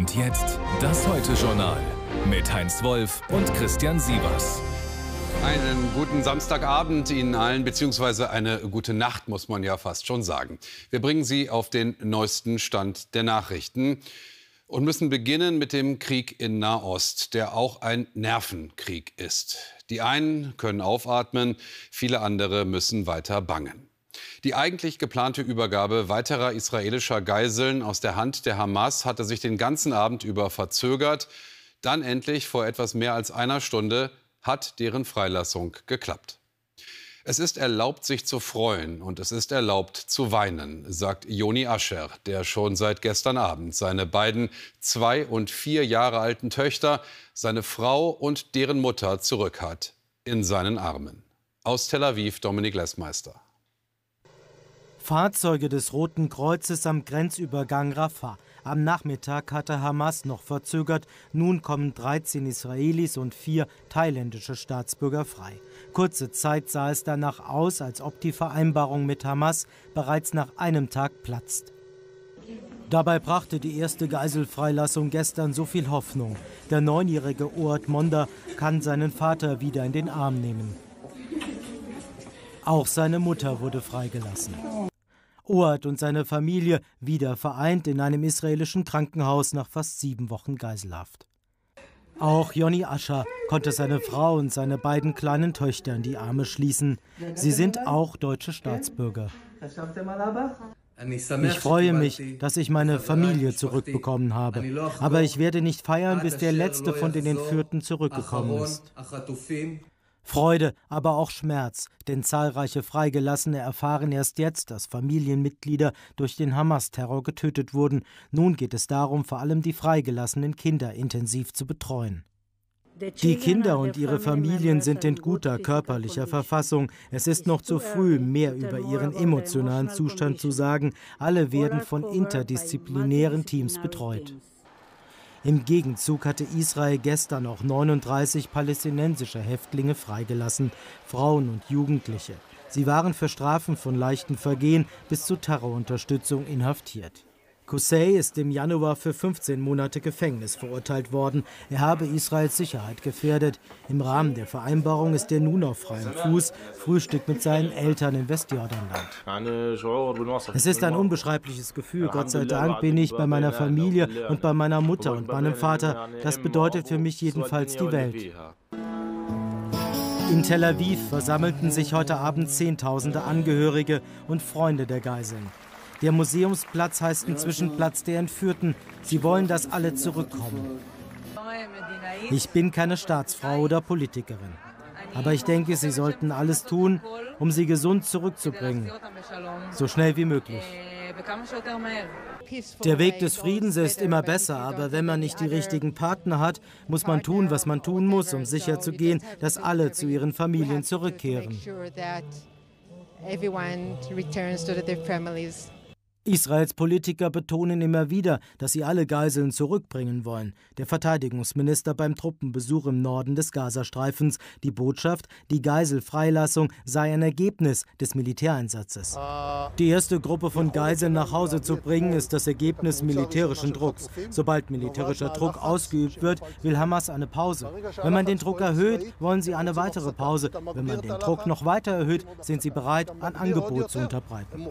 Und jetzt das Heute-Journal mit Heinz Wolf und Christian Sievers. Einen guten Samstagabend Ihnen allen, beziehungsweise eine gute Nacht, muss man ja fast schon sagen. Wir bringen Sie auf den neuesten Stand der Nachrichten und müssen beginnen mit dem Krieg in Nahost, der auch ein Nervenkrieg ist. Die einen können aufatmen, viele andere müssen weiter bangen. Die eigentlich geplante Übergabe weiterer israelischer Geiseln aus der Hand der Hamas hatte sich den ganzen Abend über verzögert. Dann endlich vor etwas mehr als einer Stunde hat deren Freilassung geklappt. Es ist erlaubt, sich zu freuen, und es ist erlaubt zu weinen, sagt Yoni Ascher, der schon seit gestern Abend seine beiden 2 und 4 Jahre alten Töchter, seine Frau und deren Mutter zurück hat in seinen Armen. Aus Tel Aviv Dominik Lessmeister. Fahrzeuge des Roten Kreuzes am Grenzübergang Rafah. Am Nachmittag hatte Hamas noch verzögert. Nun kommen 13 Israelis und 4 thailändische Staatsbürger frei. Kurze Zeit sah es danach aus, als ob die Vereinbarung mit Hamas bereits nach einem Tag platzt. Dabei brachte die erste Geiselfreilassung gestern so viel Hoffnung. Der 9-jährige Oad Monda kann seinen Vater wieder in den Arm nehmen. Auch seine Mutter wurde freigelassen. Oad und seine Familie wieder vereint in einem israelischen Krankenhaus nach fast 7 Wochen Geiselhaft. Auch Yoni Ascher konnte seine Frau und seine beiden kleinen Töchter in die Arme schließen. Sie sind auch deutsche Staatsbürger. Ich freue mich, dass ich meine Familie zurückbekommen habe. Aber ich werde nicht feiern, bis der letzte von den Entführten zurückgekommen ist. Freude, aber auch Schmerz, denn zahlreiche Freigelassene erfahren erst jetzt, dass Familienmitglieder durch den Hamas-Terror getötet wurden. Nun geht es darum, vor allem die freigelassenen Kinder intensiv zu betreuen. Die Kinder und ihre Familien sind in guter körperlicher Verfassung. Es ist noch zu früh, mehr über ihren emotionalen Zustand zu sagen. Alle werden von interdisziplinären Teams betreut. Im Gegenzug hatte Israel gestern auch 39 palästinensische Häftlinge freigelassen, Frauen und Jugendliche. Sie waren für Strafen von leichten Vergehen bis zu Terrorunterstützung inhaftiert. Qusay ist im Januar für 15 Monate Gefängnis verurteilt worden. Er habe Israels Sicherheit gefährdet. Im Rahmen der Vereinbarung ist er nun auf freiem Fuß, frühstückt mit seinen Eltern im Westjordanland. Es ist ein unbeschreibliches Gefühl. Gott sei Dank bin ich bei meiner Familie und bei meiner Mutter und meinem Vater. Das bedeutet für mich jedenfalls die Welt. In Tel Aviv versammelten sich heute Abend Zehntausende Angehörige und Freunde der Geiseln. Der Museumsplatz heißt inzwischen Platz der Entführten. Sie wollen, dass alle zurückkommen. Ich bin keine Staatsfrau oder Politikerin. Aber ich denke, Sie sollten alles tun, um sie gesund zurückzubringen. So schnell wie möglich. Der Weg des Friedens ist immer besser, aber wenn man nicht die richtigen Partner hat, muss man tun, was man tun muss, um sicherzugehen, dass alle zu ihren Familien zurückkehren. Israels Politiker betonen immer wieder, dass sie alle Geiseln zurückbringen wollen. Der Verteidigungsminister beim Truppenbesuch im Norden des Gazastreifens. Die Botschaft, die Geiselfreilassung sei ein Ergebnis des Militäreinsatzes. Die erste Gruppe von Geiseln nach Hause zu bringen, ist das Ergebnis militärischen Drucks. Sobald militärischer Druck ausgeübt wird, will Hamas eine Pause. Wenn man den Druck erhöht, wollen sie eine weitere Pause. Wenn man den Druck noch weiter erhöht, sind sie bereit, ein Angebot zu unterbreiten.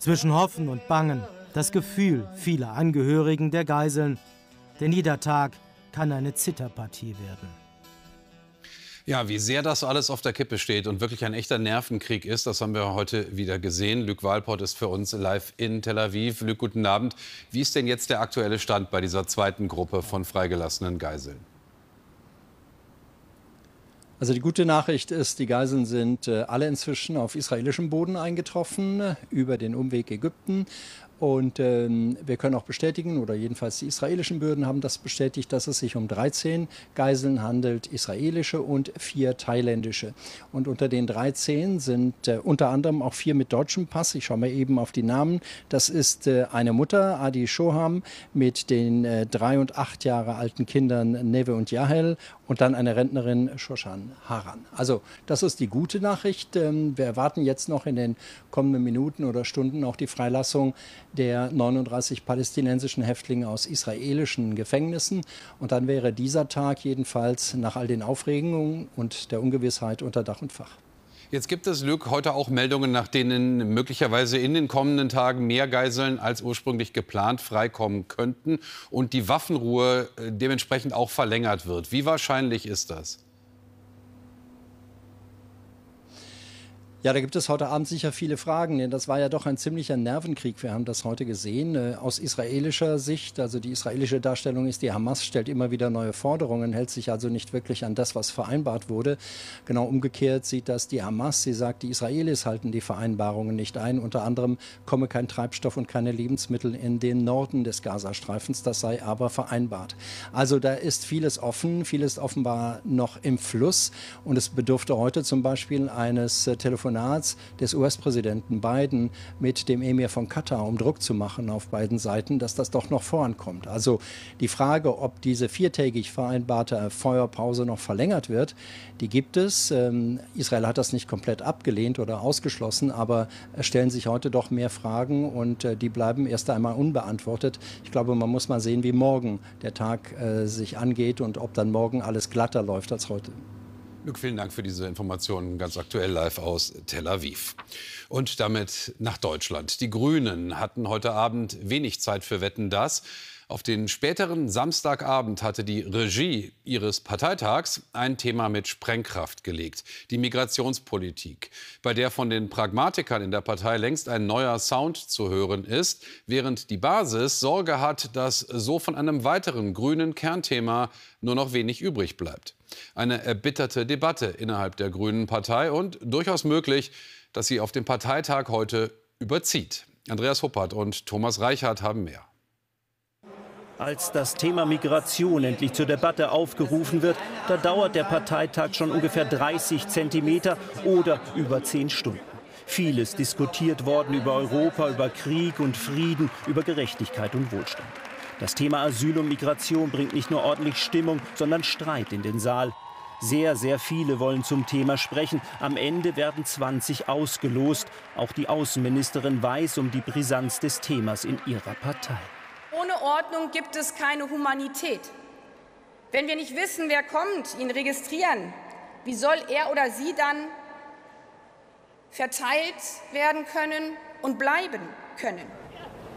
Zwischen Hoffen und Bangen, das Gefühl vieler Angehörigen der Geiseln, denn jeder Tag kann eine Zitterpartie werden. Ja, wie sehr das alles auf der Kippe steht und wirklich ein echter Nervenkrieg ist, das haben wir heute wieder gesehen. Luc Walport ist für uns live in Tel Aviv. Luc, guten Abend. Wie ist denn jetzt der aktuelle Stand bei dieser zweiten Gruppe von freigelassenen Geiseln? Also die gute Nachricht ist, die Geiseln sind alle inzwischen auf israelischem Boden eingetroffen, über den Umweg Ägypten. Und wir können auch bestätigen, oder jedenfalls die israelischen Behörden haben das bestätigt, dass es sich um 13 Geiseln handelt, israelische und 4 thailändische. Und unter den 13 sind unter anderem auch 4 mit deutschem Pass. Ich schaue mal eben auf die Namen. Das ist eine Mutter, Adi Shoham, mit den 3 und 8 Jahre alten Kindern Neve und Yahel und dann eine Rentnerin, Shoshan Haran. Also das ist die gute Nachricht. Wir erwarten jetzt noch in den kommenden Minuten oder Stunden auch die Freilassung der 39 palästinensischen Häftlinge aus israelischen Gefängnissen. Und dann wäre dieser Tag jedenfalls nach all den Aufregungen und der Ungewissheit unter Dach und Fach. Jetzt gibt es, Luc, heute auch Meldungen, nach denen möglicherweise in den kommenden Tagen mehr Geiseln als ursprünglich geplant freikommen könnten und die Waffenruhe dementsprechend auch verlängert wird. Wie wahrscheinlich ist das? Ja, da gibt es heute Abend sicher viele Fragen, denn das war ja doch ein ziemlicher Nervenkrieg. Wir haben das heute gesehen. Aus israelischer Sicht, also die israelische Darstellung ist, die Hamas stellt immer wieder neue Forderungen, hält sich also nicht wirklich an das, was vereinbart wurde. Genau umgekehrt sieht das die Hamas. Sie sagt, die Israelis halten die Vereinbarungen nicht ein. Unter anderem komme kein Treibstoff und keine Lebensmittel in den Norden des Gazastreifens. Das sei aber vereinbart. Also da ist vieles offen, vieles offenbar noch im Fluss. Und es bedurfte heute zum Beispiel eines Telefonats des US-Präsidenten Biden mit dem Emir von Katar, um Druck zu machen auf beiden Seiten, dass das doch noch vorankommt. Also die Frage, ob diese viertägig vereinbarte Feuerpause noch verlängert wird, die gibt es. Israel hat das nicht komplett abgelehnt oder ausgeschlossen, aber es stellen sich heute doch mehr Fragen und die bleiben erst einmal unbeantwortet. Ich glaube, man muss mal sehen, wie morgen der Tag sich angeht und ob dann morgen alles glatter läuft als heute. Luc, vielen Dank für diese Informationen, ganz aktuell live aus Tel Aviv. Und damit nach Deutschland. Die Grünen hatten heute Abend wenig Zeit für Wetten, dass. Auf den späteren Samstagabend hatte die Regie ihres Parteitags ein Thema mit Sprengkraft gelegt. Die Migrationspolitik, bei der von den Pragmatikern in der Partei längst ein neuer Sound zu hören ist, während die Basis Sorge hat, dass so von einem weiteren grünen Kernthema nur noch wenig übrig bleibt. Eine erbitterte Debatte innerhalb der Grünen Partei und durchaus möglich, dass sie auf dem Parteitag heute überzieht. Andreas Huppert und Thomas Reichert haben mehr. Als das Thema Migration endlich zur Debatte aufgerufen wird, da dauert der Parteitag schon ungefähr 30 Zentimeter oder über 10 Stunden. Vieles diskutiert worden über Europa, über Krieg und Frieden, über Gerechtigkeit und Wohlstand. Das Thema Asyl und Migration bringt nicht nur ordentlich Stimmung, sondern Streit in den Saal. Sehr, sehr viele wollen zum Thema sprechen. Am Ende werden 20 ausgelost. Auch die Außenministerin weiß um die Brisanz des Themas in ihrer Partei. Ohne Ordnung gibt es keine Humanität. Wenn wir nicht wissen, wer kommt, ihn registrieren, wie soll er oder sie dann verteilt werden können und bleiben können?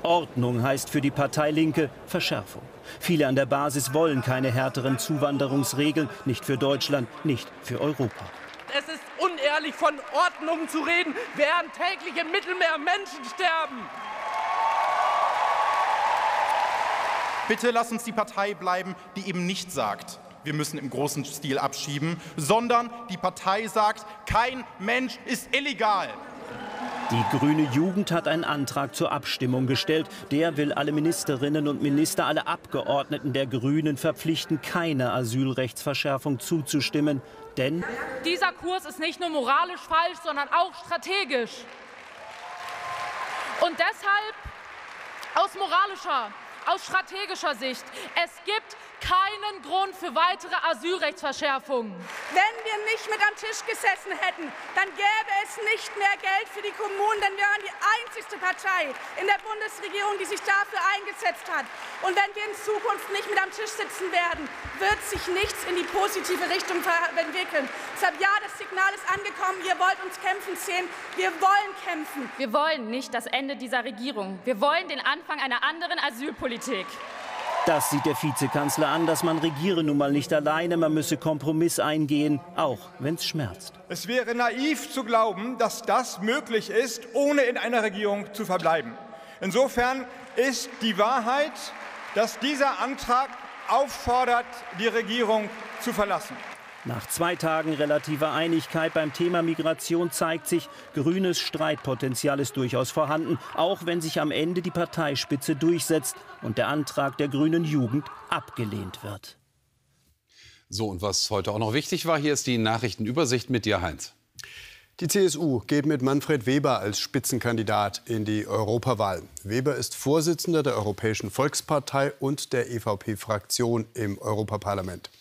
Ordnung heißt für die Partei Linke Verschärfung. Viele an der Basis wollen keine härteren Zuwanderungsregeln, nicht für Deutschland, nicht für Europa. Es ist unehrlich, von Ordnung zu reden, während täglich im Mittelmeer Menschen sterben. Bitte lass uns die Partei bleiben, die eben nicht sagt, wir müssen im großen Stil abschieben, sondern die Partei sagt, kein Mensch ist illegal. Die grüne Jugend hat einen Antrag zur Abstimmung gestellt. Der will alle Ministerinnen und Minister, alle Abgeordneten der Grünen verpflichten, keiner Asylrechtsverschärfung zuzustimmen. Denn dieser Kurs ist nicht nur moralisch falsch, sondern auch strategisch. Und deshalb aus strategischer Sicht, es gibt keinen Grund für weitere Asylrechtsverschärfungen. Wenn wir nicht mit am Tisch gesessen hätten, dann gäbe es nicht mehr Geld für die Kommunen, denn wir waren die einzigste Partei in der Bundesregierung, die sich dafür eingesetzt hat. Und wenn wir in Zukunft nicht mit am Tisch sitzen werden, wird sich nichts in die positive Richtung entwickeln. Deshalb ja, das Signal ist angekommen, ihr wollt uns kämpfen sehen, wir wollen kämpfen. Wir wollen nicht das Ende dieser Regierung. Wir wollen den Anfang einer anderen Asylpolitik. Das sieht der Vizekanzler anders. Man regiere nun mal nicht alleine, man müsse Kompromiss eingehen, auch wenn es schmerzt. Es wäre naiv zu glauben, dass das möglich ist, ohne in einer Regierung zu verbleiben. Insofern ist die Wahrheit, dass dieser Antrag auffordert, die Regierung zu verlassen. Nach 2 Tagen relativer Einigkeit beim Thema Migration zeigt sich, grünes Streitpotenzial ist durchaus vorhanden, auch wenn sich am Ende die Parteispitze durchsetzt und der Antrag der grünen Jugend abgelehnt wird. So, und was heute auch noch wichtig war, hier ist die Nachrichtenübersicht mit dir, Heinz. Die CSU geht mit Manfred Weber als Spitzenkandidat in die Europawahl. Weber ist Vorsitzender der Europäischen Volkspartei und der EVP-Fraktion im Europaparlament.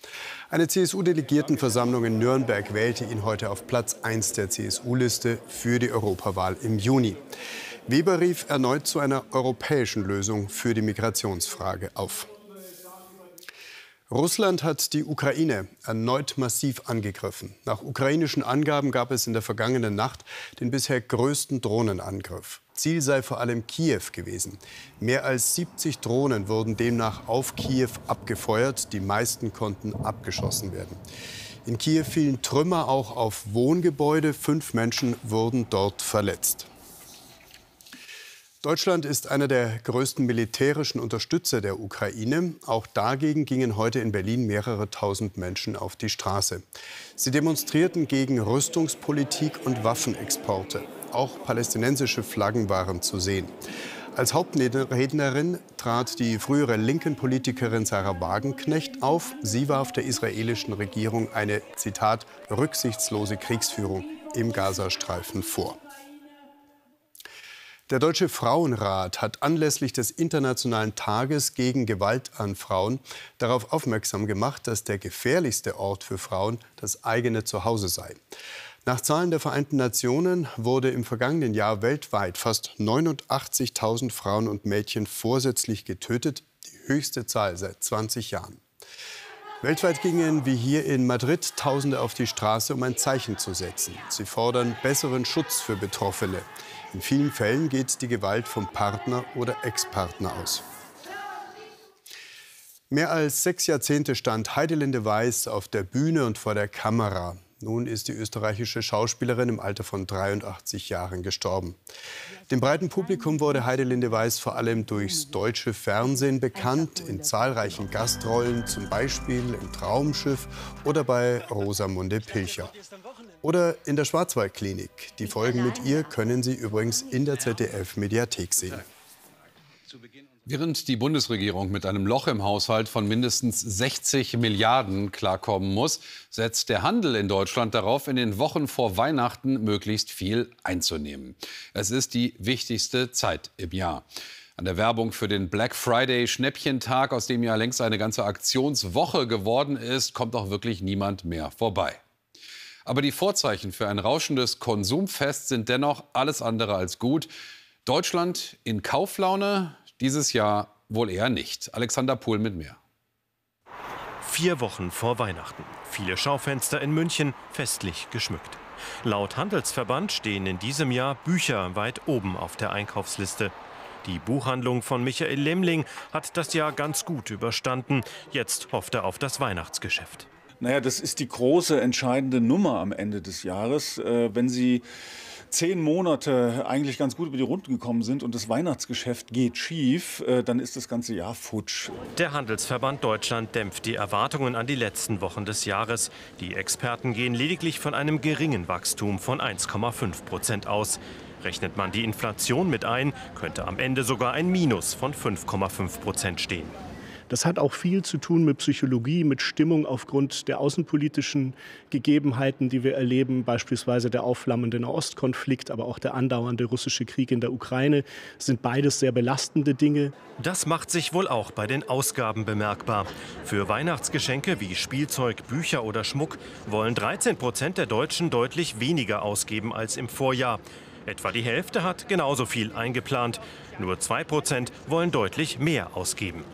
Eine CSU-Delegiertenversammlung in Nürnberg wählte ihn heute auf Platz 1 der CSU-Liste für die Europawahl im Juni. Weber rief erneut zu einer europäischen Lösung für die Migrationsfrage auf. Russland hat die Ukraine erneut massiv angegriffen. Nach ukrainischen Angaben gab es in der vergangenen Nacht den bisher größten Drohnenangriff. Ziel sei vor allem Kiew gewesen. Mehr als 70 Drohnen wurden demnach auf Kiew abgefeuert. Die meisten konnten abgeschossen werden. In Kiew fielen Trümmer auch auf Wohngebäude. 5 Menschen wurden dort verletzt. Deutschland ist einer der größten militärischen Unterstützer der Ukraine. Auch dagegen gingen heute in Berlin mehrere tausend Menschen auf die Straße. Sie demonstrierten gegen Rüstungspolitik und Waffenexporte. Auch palästinensische Flaggen waren zu sehen. Als Hauptrednerin trat die frühere linken Politikerin Sarah Wagenknecht auf. Sie warf der israelischen Regierung eine, Zitat, rücksichtslose Kriegsführung im Gazastreifen vor. Der Deutsche Frauenrat hat anlässlich des Internationalen Tages gegen Gewalt an Frauen darauf aufmerksam gemacht, dass der gefährlichste Ort für Frauen das eigene Zuhause sei. Nach Zahlen der Vereinten Nationen wurde im vergangenen Jahr weltweit fast 89.000 Frauen und Mädchen vorsätzlich getötet, die höchste Zahl seit 20 Jahren. Weltweit gingen wie hier in Madrid Tausende auf die Straße, um ein Zeichen zu setzen. Sie fordern besseren Schutz für Betroffene. In vielen Fällen geht die Gewalt vom Partner oder Ex-Partner aus. Mehr als 6 Jahrzehnte stand Heidelinde Weiß auf der Bühne und vor der Kamera. Nun ist die österreichische Schauspielerin im Alter von 83 Jahren gestorben. Dem breiten Publikum wurde Heidelinde Weiß vor allem durchs deutsche Fernsehen bekannt, in zahlreichen Gastrollen, zum Beispiel im Traumschiff oder bei Rosamunde Pilcher. Oder in der Schwarzwaldklinik. Die Folgen mit ihr können Sie übrigens in der ZDF-Mediathek sehen. Während die Bundesregierung mit einem Loch im Haushalt von mindestens 60 Milliarden klarkommen muss, setzt der Handel in Deutschland darauf, in den Wochen vor Weihnachten möglichst viel einzunehmen. Es ist die wichtigste Zeit im Jahr. An der Werbung für den Black Friday Schnäppchentag, aus dem ja längst eine ganze Aktionswoche geworden ist, kommt auch wirklich niemand mehr vorbei. Aber die Vorzeichen für ein rauschendes Konsumfest sind dennoch alles andere als gut. Deutschland in Kauflaune? Dieses Jahr wohl eher nicht. Alexander Pohl mit mehr. 4 Wochen vor Weihnachten. Viele Schaufenster in München festlich geschmückt. Laut Handelsverband stehen in diesem Jahr Bücher weit oben auf der Einkaufsliste. Die Buchhandlung von Michael Lemling hat das Jahr ganz gut überstanden. Jetzt hofft er auf das Weihnachtsgeschäft. Naja, das ist die große entscheidende Nummer am Ende des Jahres. Wenn Sie 10 Monate eigentlich ganz gut über die Runden gekommen sind und das Weihnachtsgeschäft geht schief, dann ist das ganze Jahr futsch. Der Handelsverband Deutschland dämpft die Erwartungen an die letzten Wochen des Jahres. Die Experten gehen lediglich von einem geringen Wachstum von 1,5% aus. Rechnet man die Inflation mit ein, könnte am Ende sogar ein Minus von 5,5% stehen. Das hat auch viel zu tun mit Psychologie, mit Stimmung aufgrund der außenpolitischen Gegebenheiten, die wir erleben, beispielsweise der aufflammende Nahostkonflikt, aber auch der andauernde russische Krieg in der Ukraine, sind beides sehr belastende Dinge. Das macht sich wohl auch bei den Ausgaben bemerkbar. Für Weihnachtsgeschenke wie Spielzeug, Bücher oder Schmuck wollen 13% der Deutschen deutlich weniger ausgeben als im Vorjahr. Etwa die Hälfte hat genauso viel eingeplant. Nur 2% wollen deutlich mehr ausgeben.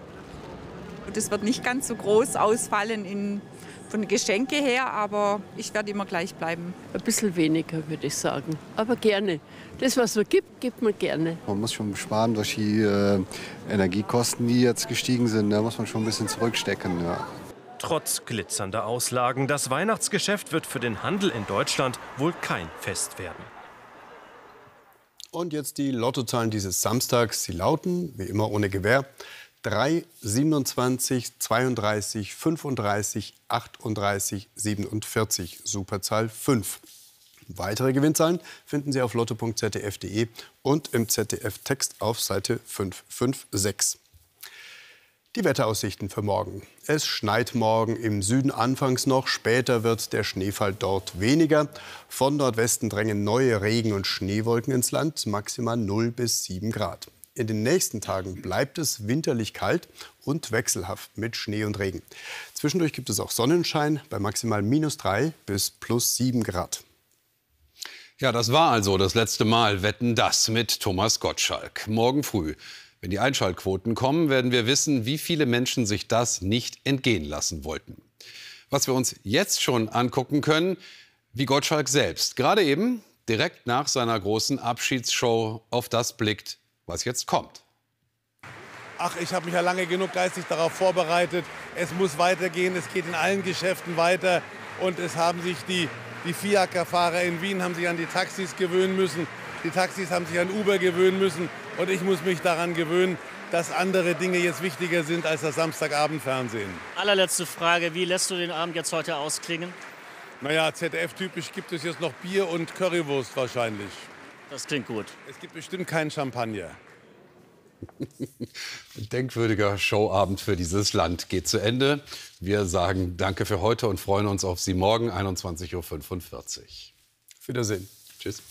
Das wird nicht ganz so groß ausfallen von Geschenke her, aber ich werde immer gleich bleiben. Ein bisschen weniger, würde ich sagen. Aber gerne. Das, was es gibt, gibt man gerne. Man muss schon sparen durch die Energiekosten, die jetzt gestiegen sind. Da muss man schon ein bisschen zurückstecken. Ja. Trotz glitzernder Auslagen, das Weihnachtsgeschäft wird für den Handel in Deutschland wohl kein Fest werden. Und jetzt die Lottozahlen dieses Samstags. Sie lauten, wie immer ohne Gewähr, 3, 27, 32, 35, 38, 47, Superzahl 5. Weitere Gewinnzahlen finden Sie auf lotto.zdf.de und im ZDF-Text auf Seite 556. Die Wetteraussichten für morgen. Es schneit morgen im Süden anfangs noch, später wird der Schneefall dort weniger. Von Nordwesten drängen neue Regen- und Schneewolken ins Land, maximal 0 bis 7 Grad. In den nächsten Tagen bleibt es winterlich kalt und wechselhaft mit Schnee und Regen. Zwischendurch gibt es auch Sonnenschein bei maximal -3 bis +7 Grad. Ja, das war also das letzte Mal Wetten, das mit Thomas Gottschalk. Morgen früh, wenn die Einschaltquoten kommen, werden wir wissen, wie viele Menschen sich das nicht entgehen lassen wollten. Was wir uns jetzt schon angucken können, wie Gottschalk selbst gerade eben direkt nach seiner großen Abschiedsshow auf das blickt, was jetzt kommt. Ach, ich habe mich ja lange genug geistig darauf vorbereitet. Es muss weitergehen, es geht in allen Geschäften weiter. Und es haben sich die Fiaker-Fahrer in Wien haben sich an die Taxis gewöhnen müssen. Die Taxis haben sich an Uber gewöhnen müssen. Und ich muss mich daran gewöhnen, dass andere Dinge jetzt wichtiger sind als das Samstagabendfernsehen. Allerletzte Frage, wie lässt du den Abend jetzt heute ausklingen? Naja, ZDF-typisch gibt es jetzt noch Bier und Currywurst wahrscheinlich. Das klingt gut. Es gibt bestimmt keinen Champagner. Denkwürdiger Showabend für dieses Land geht zu Ende. Wir sagen Danke für heute und freuen uns auf Sie morgen 21:45 Uhr. Auf Wiedersehen. Tschüss.